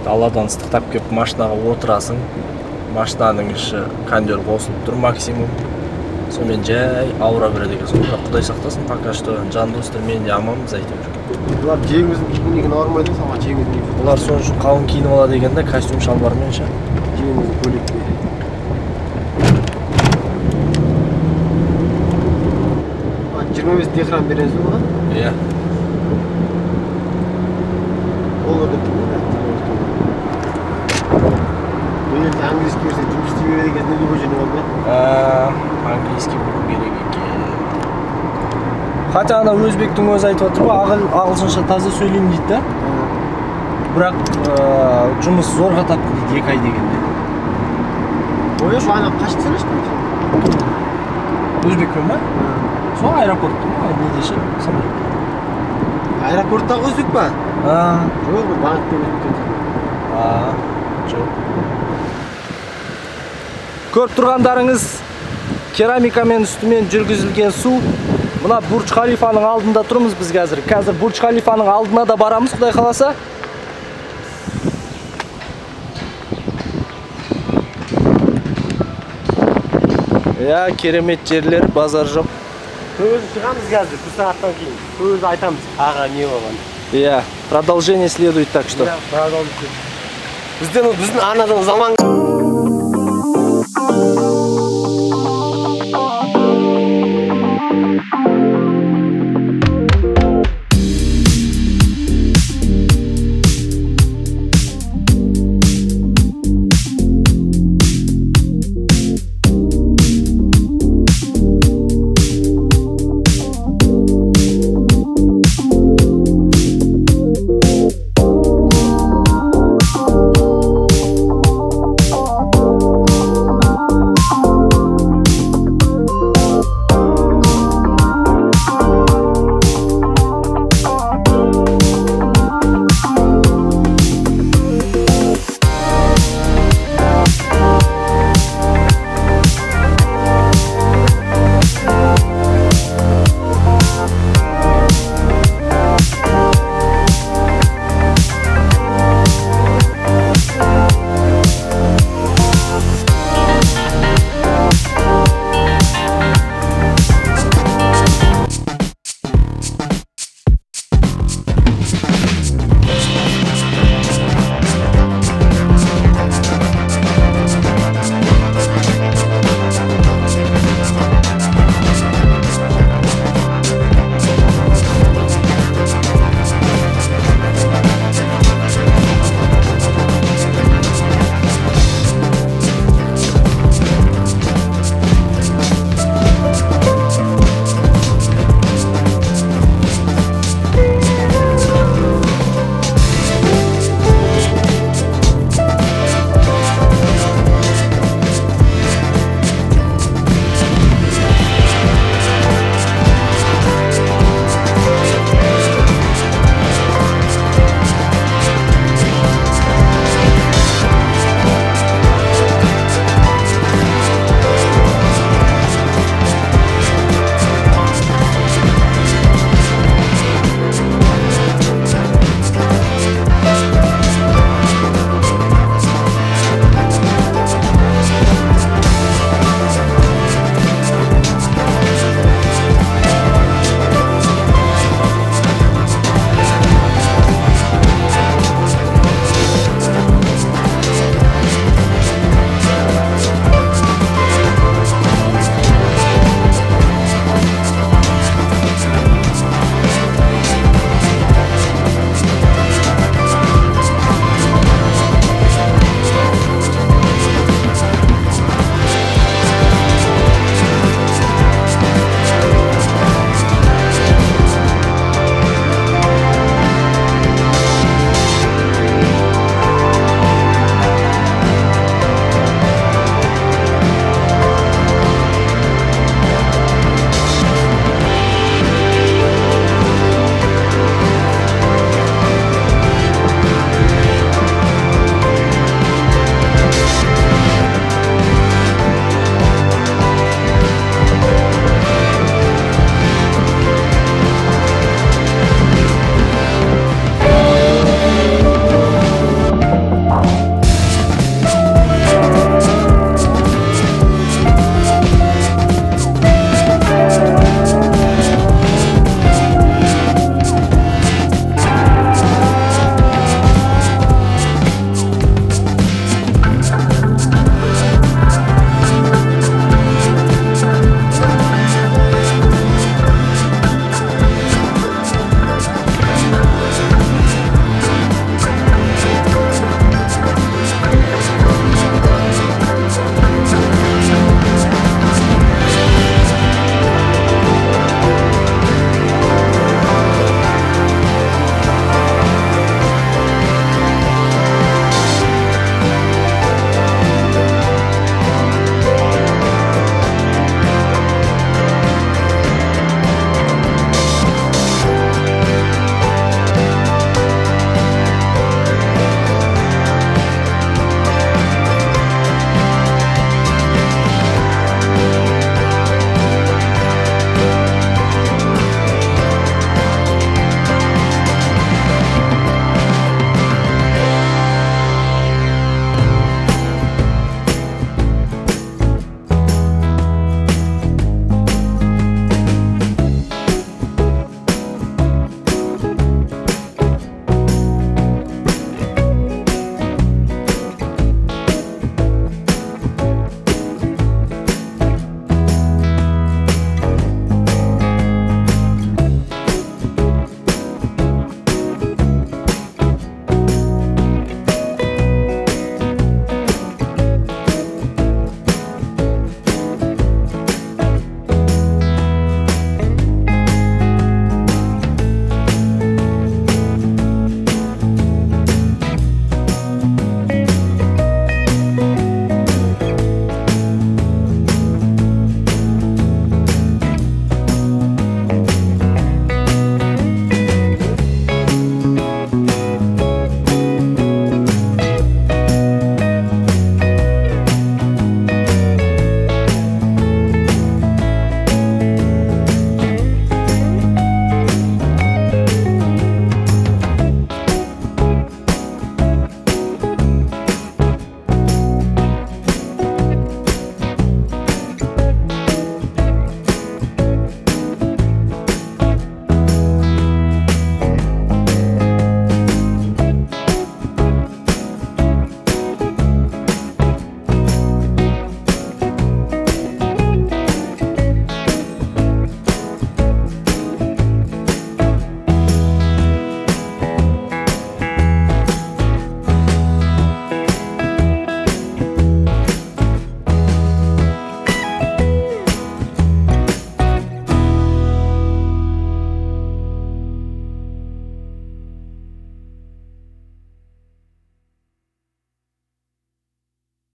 Даладан ыстықтап келіп машинаға отырасың. Машинаның іші кондер қосылып тұр максимум. Сонымен жай ауыра береді екенсің. Бірақ Құдай сақтасын, пока что жан достар мен де аманбыз әйтеуір. Бұлар жеңіміздің киімнен ауырмайды, саған жеңіміздің киім. Бұлар сол үшін қалың киініп алады екен де, костюм шалбармен ше. Жеңіміздің көйлекте. Жиырма бес экран бересіз бе? Иә. Ол орда кімді? Бұл елде английский берсе жұмыс істей береді екен, не көшені болды? Английский білу керек екен. Хотя ана өзбектің өзі айтып отыр ғой, ағылшынша таза сөйлеймін дейді да. Бірақ жұмыс зорға тапты дейді 2 ай дегенде. Ой, ана қашып сөйлешті ме? Өзбекпен ба? Сол аэропортта ма? Не деші? Сондай. Аэропорттағы өзбек па? Жоқ, банкте өзбек. Жоқ. Көріп тұрғандарыңыз керамикамен үстімен жүргізілген су. Мына Бурдж Халифаның алдында тұрмыз біз қазір. Қазір Бурдж Халифаның алдына да барамыз, Құдай қаласа. Я, керемет жерлер, базар жоқ. Көзі шығамыз қазір, 1 сағаттан кейін. Көзі айтамыз, аға не болған. Я, продолжение следует, так что. Біздің анадан заман